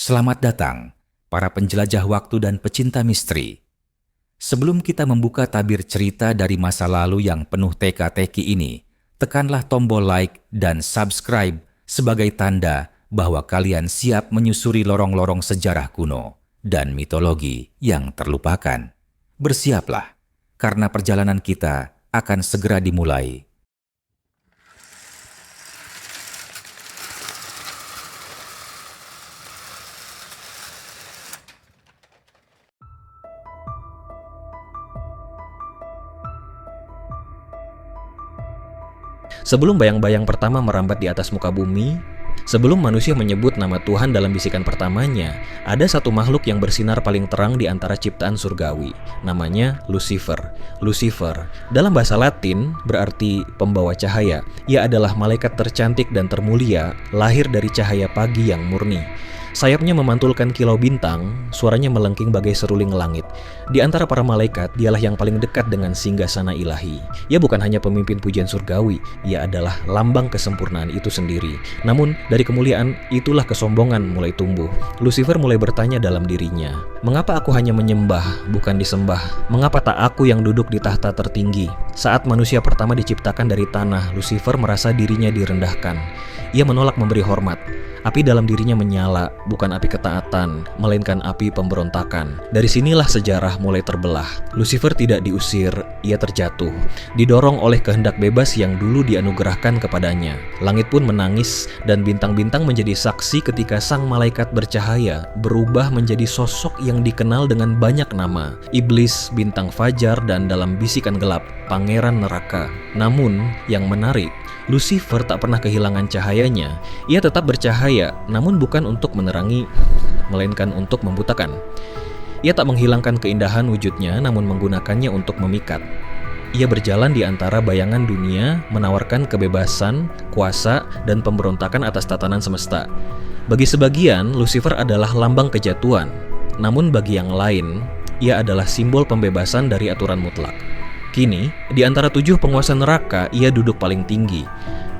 Selamat datang, para penjelajah waktu dan pecinta misteri. Sebelum kita membuka tabir cerita dari masa lalu yang penuh teka-teki ini, tekanlah tombol like dan subscribe sebagai tanda bahwa kalian siap menyusuri lorong-lorong sejarah kuno dan mitologi yang terlupakan. Bersiaplah, karena perjalanan kita akan segera dimulai. Sebelum bayang-bayang pertama merambat di atas muka bumi, sebelum manusia menyebut nama Tuhan dalam bisikan pertamanya, ada satu makhluk yang bersinar paling terang di antara ciptaan surgawi. Namanya Lucifer. Lucifer, dalam bahasa Latin, berarti pembawa cahaya. Ia adalah malaikat tercantik dan termulia, lahir dari cahaya pagi yang murni. Sayapnya memantulkan kilau bintang, suaranya melengking bagai seruling langit. Di antara para malaikat, dialah yang paling dekat dengan singgasana ilahi. Ia bukan hanya pemimpin pujian surgawi, ia adalah lambang kesempurnaan itu sendiri. Namun, dari kemuliaan, itulah kesombongan mulai tumbuh. Lucifer mulai bertanya dalam dirinya, mengapa aku hanya menyembah, bukan disembah? Mengapa tak aku yang duduk di tahta tertinggi? Saat manusia pertama diciptakan dari tanah, Lucifer merasa dirinya direndahkan. Ia menolak memberi hormat. Api dalam dirinya menyala, bukan api ketaatan, melainkan api pemberontakan. Dari sinilah sejarah mulai terbelah. Lucifer tidak diusir, ia terjatuh. Didorong oleh kehendak bebas yang dulu dianugerahkan kepadanya. Langit pun menangis, dan bintang-bintang menjadi saksi ketika sang malaikat bercahaya berubah menjadi sosok yang dikenal dengan banyak nama. Iblis, bintang fajar, dan dalam bisikan gelap, pangeran neraka. Namun, yang menarik, Lucifer tak pernah kehilangan cahayanya. Ia tetap bercahaya, namun bukan untuk menerangi, melainkan untuk membutakan. Ia tak menghilangkan keindahan wujudnya, namun menggunakannya untuk memikat. Ia berjalan di antara bayangan dunia, menawarkan kebebasan, kuasa, dan pemberontakan atas tatanan semesta. Bagi sebagian, Lucifer adalah lambang kejatuhan. Namun bagi yang lain, ia adalah simbol pembebasan dari aturan mutlak. Kini, di antara 7 penguasa neraka, ia duduk paling tinggi.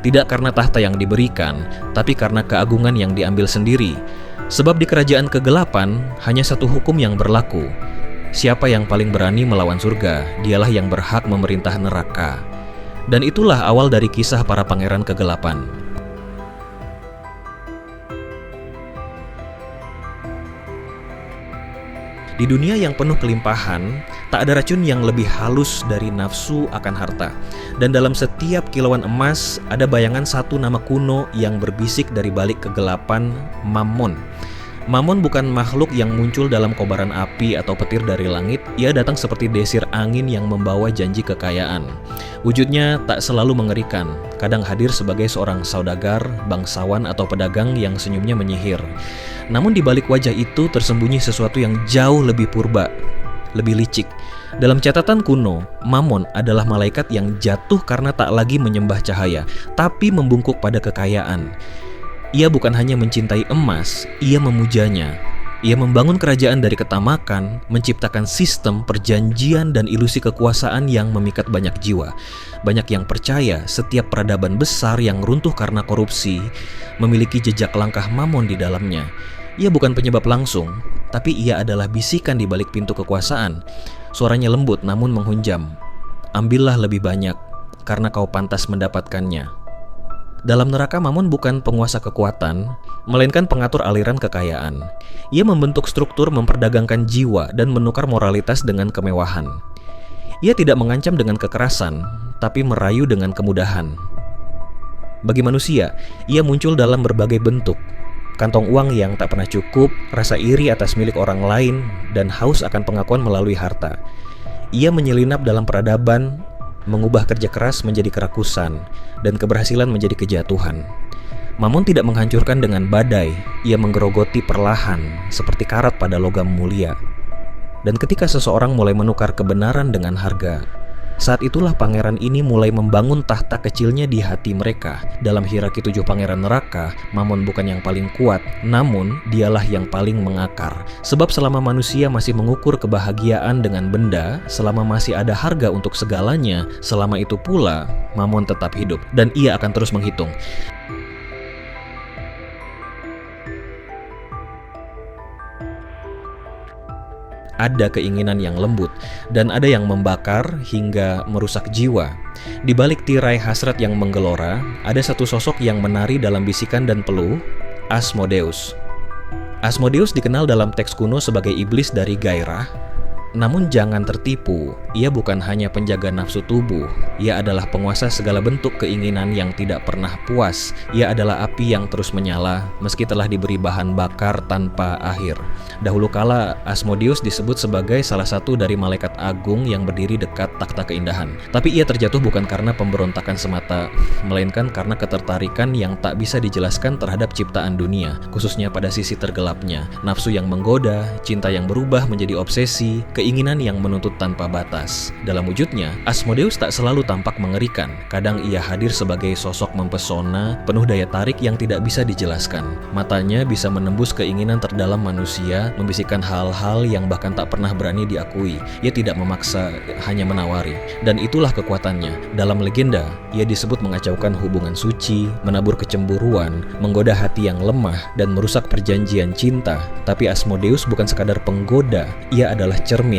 Tidak karena tahta yang diberikan, tapi karena keagungan yang diambil sendiri. Sebab di kerajaan kegelapan, hanya satu hukum yang berlaku. Siapa yang paling berani melawan surga, dialah yang berhak memerintah neraka. Dan itulah awal dari kisah para pangeran kegelapan. Di dunia yang penuh kelimpahan, tak ada racun yang lebih halus dari nafsu akan harta. Dan dalam setiap kilauan emas, ada bayangan satu nama kuno yang berbisik dari balik kegelapan, Mammon. Mammon bukan makhluk yang muncul dalam kobaran api atau petir dari langit. Ia datang seperti desir angin yang membawa janji kekayaan. Wujudnya tak selalu mengerikan. Kadang hadir sebagai seorang saudagar, bangsawan, atau pedagang yang senyumnya menyihir. Namun di balik wajah itu tersembunyi sesuatu yang jauh lebih purba, lebih licik. Dalam catatan kuno, Mammon adalah malaikat yang jatuh karena tak lagi menyembah cahaya, tapi membungkuk pada kekayaan. Ia bukan hanya mencintai emas, ia memujanya. Ia membangun kerajaan dari ketamakan, menciptakan sistem perjanjian dan ilusi kekuasaan yang memikat banyak jiwa. Banyak yang percaya setiap peradaban besar yang runtuh karena korupsi memiliki jejak langkah Mammon di dalamnya. Ia bukan penyebab langsung, tapi ia adalah bisikan di balik pintu kekuasaan. Suaranya lembut namun menghunjam. Ambillah lebih banyak, karena kau pantas mendapatkannya. Dalam neraka, Mammon bukan penguasa kekuatan, melainkan pengatur aliran kekayaan. Ia membentuk struktur, memperdagangkan jiwa, dan menukar moralitas dengan kemewahan. Ia tidak mengancam dengan kekerasan, tapi merayu dengan kemudahan. Bagi manusia, ia muncul dalam berbagai bentuk. Kantong uang yang tak pernah cukup, rasa iri atas milik orang lain, dan haus akan pengakuan melalui harta. Ia menyelinap dalam peradaban, mengubah kerja keras menjadi kerakusan, dan keberhasilan menjadi kejatuhan. Mammon tidak menghancurkan dengan badai, ia menggerogoti perlahan, seperti karat pada logam mulia. Dan ketika seseorang mulai menukar kebenaran dengan harga, saat itulah pangeran ini mulai membangun tahta kecilnya di hati mereka. Dalam hierarki 7 pangeran neraka, Mammon bukan yang paling kuat, namun dialah yang paling mengakar. Sebab selama manusia masih mengukur kebahagiaan dengan benda, selama masih ada harga untuk segalanya, selama itu pula Mammon tetap hidup, dan ia akan terus menghitung. ada keinginan yang lembut, dan ada yang membakar hingga merusak jiwa. Di balik tirai hasrat yang menggelora, ada satu sosok yang menari dalam bisikan dan peluh, Asmodeus. Asmodeus dikenal dalam teks kuno sebagai iblis dari gairah. Namun jangan tertipu, ia bukan hanya penjaga nafsu tubuh, ia adalah penguasa segala bentuk keinginan yang tidak pernah puas. Ia adalah api yang terus menyala meski telah diberi bahan bakar tanpa akhir. Dahulu kala Asmodeus disebut sebagai salah satu dari malaikat agung yang berdiri dekat takhta keindahan. Tapi ia terjatuh bukan karena pemberontakan semata, melainkan karena ketertarikan yang tak bisa dijelaskan terhadap ciptaan dunia, khususnya pada sisi tergelapnya, nafsu yang menggoda, cinta yang berubah menjadi obsesi, keinginan yang menuntut tanpa batas. Dalam wujudnya, Asmodeus tak selalu tampak mengerikan. Kadang ia hadir sebagai sosok mempesona, penuh daya tarik yang tidak bisa dijelaskan. Matanya bisa menembus keinginan terdalam manusia, membisikkan hal-hal yang bahkan tak pernah berani diakui. Ia tidak memaksa, hanya menawari. Dan itulah kekuatannya. Dalam legenda, ia disebut mengacaukan hubungan suci, menabur kecemburuan, menggoda hati yang lemah, dan merusak perjanjian cinta. Tapi Asmodeus bukan sekadar penggoda, ia adalah cermin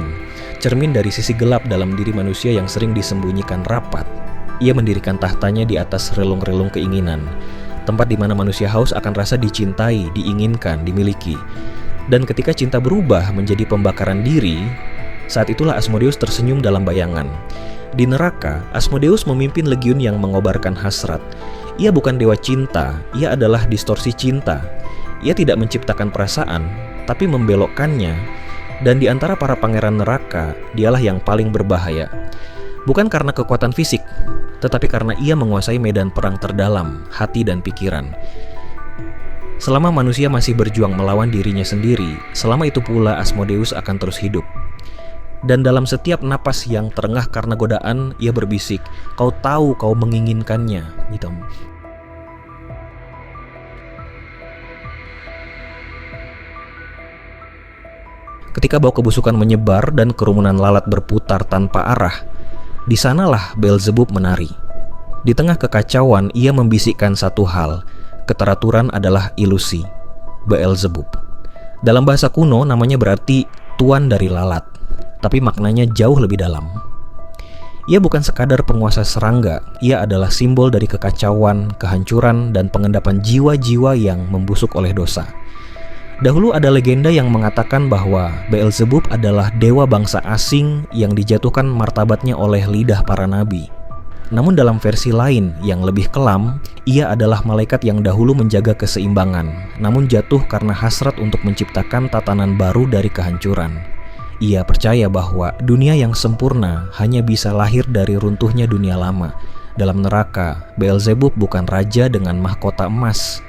dari sisi gelap dalam diri manusia yang sering disembunyikan rapat. Ia mendirikan tahtanya di atas relung-relung keinginan, tempat di mana manusia haus akan rasa dicintai, diinginkan, dimiliki. Dan ketika cinta berubah menjadi pembakaran diri, saat itulah Asmodeus tersenyum dalam bayangan. Di neraka, Asmodeus memimpin legiun yang mengobarkan hasrat. Ia bukan dewa cinta, ia adalah distorsi cinta. Ia tidak menciptakan perasaan, tapi membelokkannya. Dan di antara para pangeran neraka, dialah yang paling berbahaya. Bukan karena kekuatan fisik, tetapi karena ia menguasai medan perang terdalam, hati dan pikiran. Selama manusia masih berjuang melawan dirinya sendiri, selama itu pula Asmodeus akan terus hidup. Dan dalam setiap napas yang terengah karena godaan, ia berbisik, "Kau tahu kau menginginkannya." Gitu. Ketika bau kebusukan menyebar dan kerumunan lalat berputar tanpa arah, di sanalah Beelzebub menari. Di tengah kekacauan, ia membisikkan satu hal, keteraturan adalah ilusi. Beelzebub. Dalam bahasa kuno namanya berarti tuan dari lalat, tapi maknanya jauh lebih dalam. Ia bukan sekadar penguasa serangga, ia adalah simbol dari kekacauan, kehancuran, dan pengendapan jiwa-jiwa yang membusuk oleh dosa. Dahulu ada legenda yang mengatakan bahwa Beelzebub adalah dewa bangsa asing yang dijatuhkan martabatnya oleh lidah para nabi. Namun dalam versi lain yang lebih kelam, ia adalah malaikat yang dahulu menjaga keseimbangan, namun jatuh karena hasrat untuk menciptakan tatanan baru dari kehancuran. Ia percaya bahwa dunia yang sempurna hanya bisa lahir dari runtuhnya dunia lama. Dalam neraka, Beelzebub bukan raja dengan mahkota emas.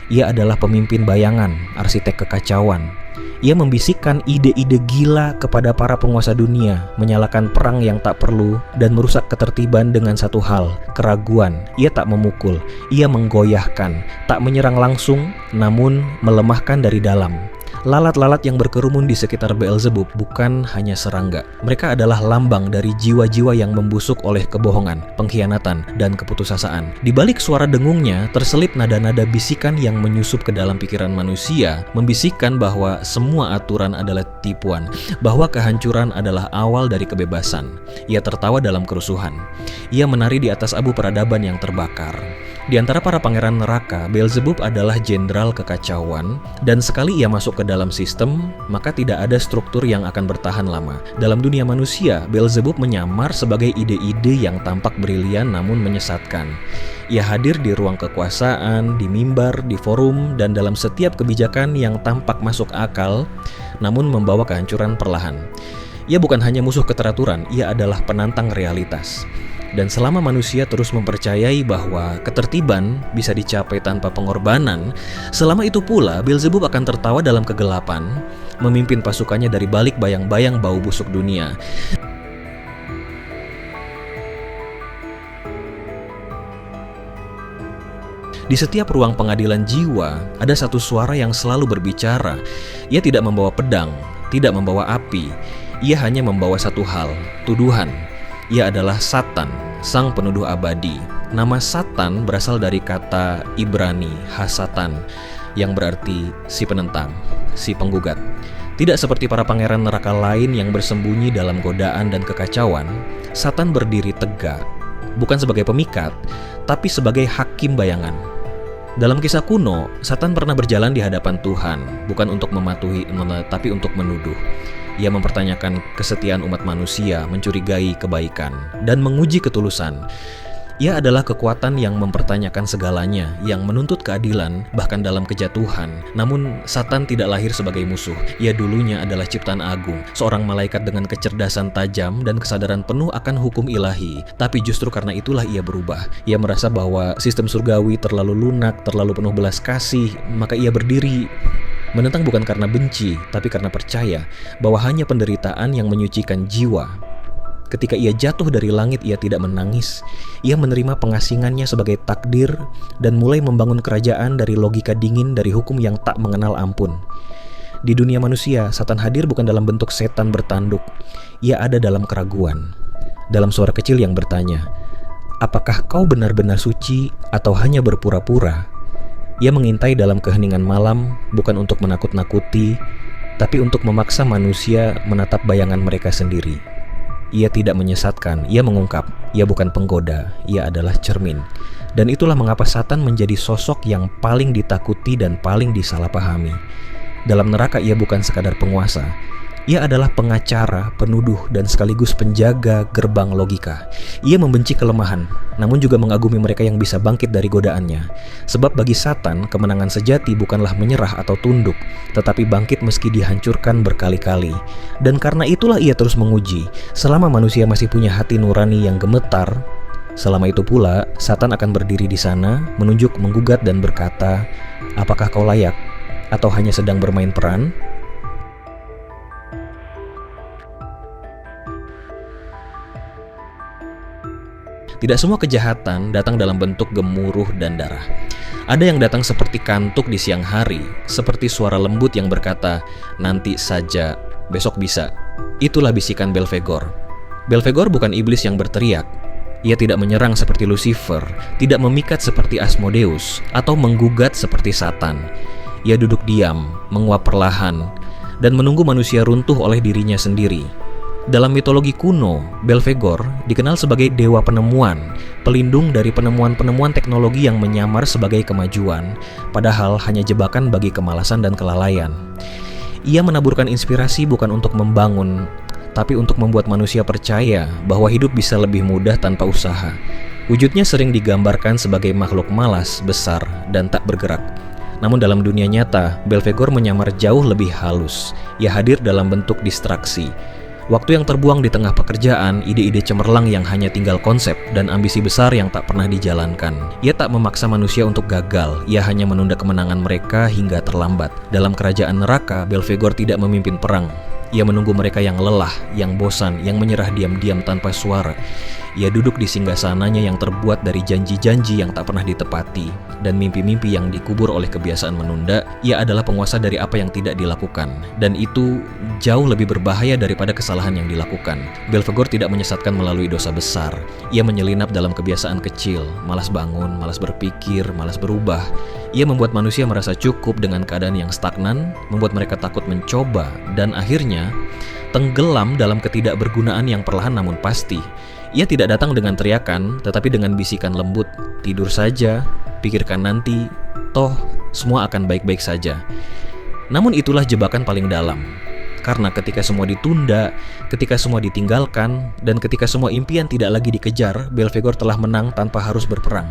Ia adalah pemimpin bayangan, arsitek kekacauan. Ia membisikkan ide-ide gila kepada para penguasa dunia, menyalakan perang yang tak perlu, dan merusak ketertiban dengan satu hal, keraguan. Ia tak memukul, ia menggoyahkan, tak menyerang langsung, namun melemahkan dari dalam. Lalat-lalat yang berkerumun di sekitar Beelzebub bukan hanya serangga. Mereka adalah lambang dari jiwa-jiwa yang membusuk oleh kebohongan, pengkhianatan, dan keputusasaan. Di balik suara dengungnya terselip nada-nada bisikan yang menyusup ke dalam pikiran manusia, membisikkan bahwa semua aturan adalah tipuan, bahwa kehancuran adalah awal dari kebebasan. Ia tertawa dalam kerusuhan. Ia menari di atas abu peradaban yang terbakar. Di antara para pangeran neraka, Beelzebub adalah jenderal kekacauan, dan sekali ia masuk ke dalam sistem, maka tidak ada struktur yang akan bertahan lama. Dalam dunia manusia, Beelzebub menyamar sebagai ide-ide yang tampak brilian namun menyesatkan. Ia hadir di ruang kekuasaan, di mimbar, di forum, dan dalam setiap kebijakan yang tampak masuk akal, namun membawa kehancuran perlahan. Ia bukan hanya musuh keteraturan, ia adalah penantang realitas. Dan selama manusia terus mempercayai bahwa ketertiban bisa dicapai tanpa pengorbanan, selama itu pula Beelzebub akan tertawa dalam kegelapan, memimpin pasukannya dari balik bayang-bayang bau busuk dunia. Di setiap ruang pengadilan jiwa, ada satu suara yang selalu berbicara. Ia tidak membawa pedang, tidak membawa api. Ia hanya membawa satu hal, tuduhan. Ia adalah Satan, sang penuduh abadi. Nama Satan berasal dari kata Ibrani, Hasatan. yang berarti si penentang, si penggugat. Tidak seperti para pangeran neraka lain yang bersembunyi dalam godaan dan kekacauan, Satan berdiri tegak, bukan sebagai pemikat, tapi sebagai hakim bayangan. Dalam kisah kuno, Satan pernah berjalan di hadapan Tuhan, bukan untuk mematuhi, tapi untuk menuduh. Ia mempertanyakan kesetiaan umat manusia, mencurigai kebaikan, dan menguji ketulusan. Ia adalah kekuatan yang mempertanyakan segalanya, yang menuntut keadilan, bahkan dalam kejatuhan. Namun, Satan tidak lahir sebagai musuh. Ia dulunya adalah ciptaan agung, seorang malaikat dengan kecerdasan tajam dan kesadaran penuh akan hukum ilahi. Tapi justru karena itulah ia berubah. Ia merasa bahwa sistem surgawi terlalu lunak, terlalu penuh belas kasih, maka ia berdiri menentang bukan karena benci, tapi karena percaya bahwa hanya penderitaan yang menyucikan jiwa. Ketika ia jatuh dari langit, ia tidak menangis. Ia menerima pengasingannya sebagai takdir dan mulai membangun kerajaan dari logika dingin dari hukum yang tak mengenal ampun. Di dunia manusia, Satan hadir bukan dalam bentuk setan bertanduk. Ia ada dalam keraguan, dalam suara kecil yang bertanya, "Apakah kau benar-benar suci atau hanya berpura-pura?" Ia mengintai dalam keheningan malam, bukan untuk menakut-nakuti, tapi untuk memaksa manusia menatap bayangan mereka sendiri. Ia tidak menyesatkan, ia mengungkap, ia bukan penggoda, ia adalah cermin. Dan itulah mengapa Satan menjadi sosok yang paling ditakuti dan paling disalahpahami. Dalam neraka ia bukan sekadar penguasa, ia adalah pengacara, penuduh, dan sekaligus penjaga gerbang logika. Ia membenci kelemahan, namun juga mengagumi mereka yang bisa bangkit dari godaannya. Sebab bagi Satan, kemenangan sejati bukanlah menyerah atau tunduk, tetapi bangkit meski dihancurkan berkali-kali. Dan karena itulah ia terus menguji, selama manusia masih punya hati nurani yang gemetar, selama itu pula Satan akan berdiri di sana, menunjuk, menggugat, dan berkata, "Apakah kau layak? Atau hanya sedang bermain peran?" Tidak semua kejahatan datang dalam bentuk gemuruh dan darah. Ada yang datang seperti kantuk di siang hari, seperti suara lembut yang berkata, "Nanti saja, besok bisa." Itulah bisikan Belphegor. Belphegor bukan iblis yang berteriak. Ia tidak menyerang seperti Lucifer, tidak memikat seperti Asmodeus, atau menggugat seperti Satan. Ia duduk diam, menguap perlahan, dan menunggu manusia runtuh oleh dirinya sendiri. Dalam mitologi kuno, Belphegor dikenal sebagai dewa penemuan, pelindung dari penemuan-penemuan teknologi yang menyamar sebagai kemajuan, padahal hanya jebakan bagi kemalasan dan kelalaian. Ia menaburkan inspirasi bukan untuk membangun, tapi untuk membuat manusia percaya bahwa hidup bisa lebih mudah tanpa usaha. Wujudnya sering digambarkan sebagai makhluk malas, besar, dan tak bergerak. Namun dalam dunia nyata, Belphegor menyamar jauh lebih halus. Ia hadir dalam bentuk distraksi. Waktu yang terbuang di tengah pekerjaan, ide-ide cemerlang yang hanya tinggal konsep, dan ambisi besar yang tak pernah dijalankan. Ia tak memaksa manusia untuk gagal, ia hanya menunda kemenangan mereka hingga terlambat. Dalam kerajaan neraka, Belphegor tidak memimpin perang. Ia menunggu mereka yang lelah, yang bosan, yang menyerah diam-diam tanpa suara. Ia duduk di singgasananya yang terbuat dari janji-janji yang tak pernah ditepati dan mimpi-mimpi yang dikubur oleh kebiasaan menunda. Ia adalah penguasa dari apa yang tidak dilakukan, dan itu jauh lebih berbahaya daripada kesalahan yang dilakukan. Belphegor tidak menyesatkan melalui dosa besar. Ia menyelinap dalam kebiasaan kecil, malas bangun, malas berpikir, malas berubah. Ia membuat manusia merasa cukup dengan keadaan yang stagnan, membuat mereka takut mencoba, dan akhirnya tenggelam dalam ketidakbergunaan yang perlahan namun pasti. Ia tidak datang dengan teriakan, tetapi dengan bisikan lembut, "Tidur saja, pikirkan nanti, toh semua akan baik-baik saja." Namun itulah jebakan paling dalam. Karena ketika semua ditunda, ketika semua ditinggalkan, dan ketika semua impian tidak lagi dikejar, Belphegor telah menang tanpa harus berperang.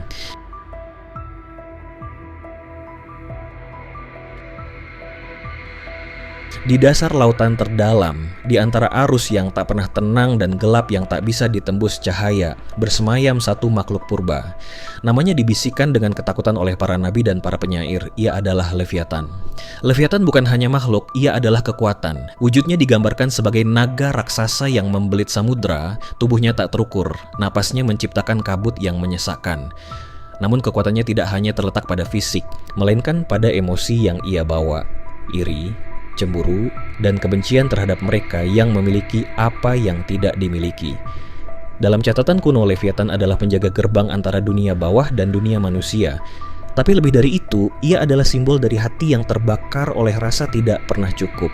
Di dasar lautan terdalam, di antara arus yang tak pernah tenang dan gelap yang tak bisa ditembus cahaya, bersemayam satu makhluk purba. Namanya dibisikkan dengan ketakutan oleh para nabi dan para penyair. Ia adalah Leviathan. Leviathan bukan hanya makhluk, ia adalah kekuatan. Wujudnya digambarkan sebagai naga raksasa yang membelit samudra, tubuhnya tak terukur, napasnya menciptakan kabut yang menyesakkan. Namun kekuatannya tidak hanya terletak pada fisik, melainkan pada emosi yang ia bawa. Iri, cemburu, dan kebencian terhadap mereka yang memiliki apa yang tidak dimiliki. Dalam catatan kuno, Leviathan adalah penjaga gerbang antara dunia bawah dan dunia manusia. Tapi lebih dari itu, ia adalah simbol dari hati yang terbakar oleh rasa tidak pernah cukup.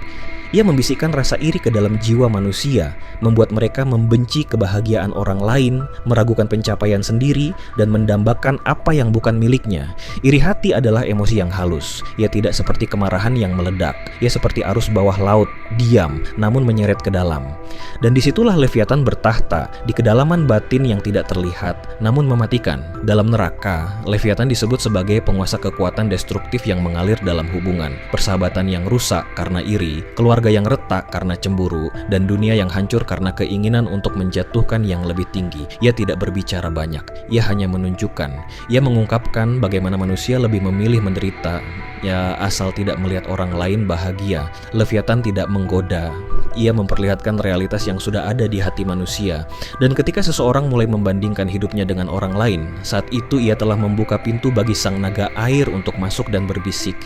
Ia membisikkan rasa iri ke dalam jiwa manusia, membuat mereka membenci kebahagiaan orang lain, meragukan pencapaian sendiri, dan mendambakan apa yang bukan miliknya. Iri hati adalah emosi yang halus. Ia tidak seperti kemarahan yang meledak. Ia seperti arus bawah laut, diam, namun menyeret ke dalam. Dan disitulah Leviathan bertahta, di kedalaman batin yang tidak terlihat, namun mematikan. Dalam neraka, Leviathan disebut sebagai penguasa kekuatan destruktif yang mengalir dalam hubungan, persahabatan yang rusak karena iri, keluarga yang retak karena cemburu, dan dunia yang hancur karena keinginan untuk menjatuhkan yang lebih tinggi. Ia tidak berbicara banyak, ia hanya menunjukkan. Ia mengungkapkan bagaimana manusia lebih memilih menderita, ya asal tidak melihat orang lain bahagia. Leviathan tidak menggoda, ia memperlihatkan realitas yang sudah ada di hati manusia. Dan ketika seseorang mulai membandingkan hidupnya dengan orang lain, saat itu ia telah membuka pintu bagi sang naga air untuk masuk dan berbisik,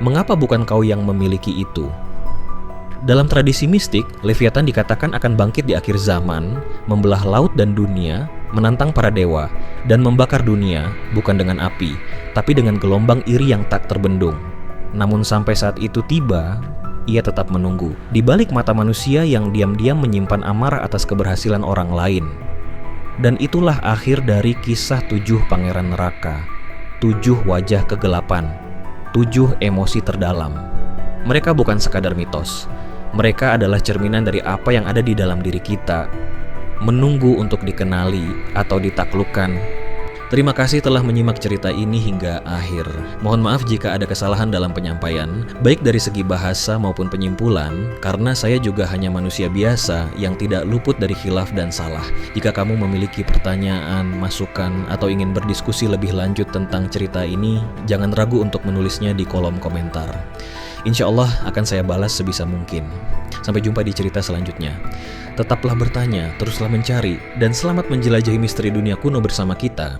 "Mengapa bukan kau yang memiliki itu?" Dalam tradisi mistik, Leviathan dikatakan akan bangkit di akhir zaman, membelah laut dan dunia, menantang para dewa, dan membakar dunia bukan dengan api, tapi dengan gelombang iri yang tak terbendung. Namun sampai saat itu tiba, ia tetap menunggu di balik mata manusia yang diam-diam menyimpan amarah atas keberhasilan orang lain. Dan itulah akhir dari kisah 7 pangeran neraka, 7 wajah kegelapan, 7 emosi terdalam. Mereka bukan sekadar mitos. Mereka adalah cerminan dari apa yang ada di dalam diri kita, menunggu untuk dikenali atau ditaklukkan. Terima kasih telah menyimak cerita ini hingga akhir. Mohon maaf jika ada kesalahan dalam penyampaian, baik dari segi bahasa maupun penyimpulan, karena saya juga hanya manusia biasa yang tidak luput dari khilaf dan salah. Jika kamu memiliki pertanyaan, masukan, atau ingin berdiskusi lebih lanjut tentang cerita ini, jangan ragu untuk menulisnya di kolom komentar. Insya Allah akan saya balas sebisa mungkin. Sampai jumpa di cerita selanjutnya. Tetaplah bertanya, teruslah mencari, dan selamat menjelajahi misteri dunia kuno bersama kita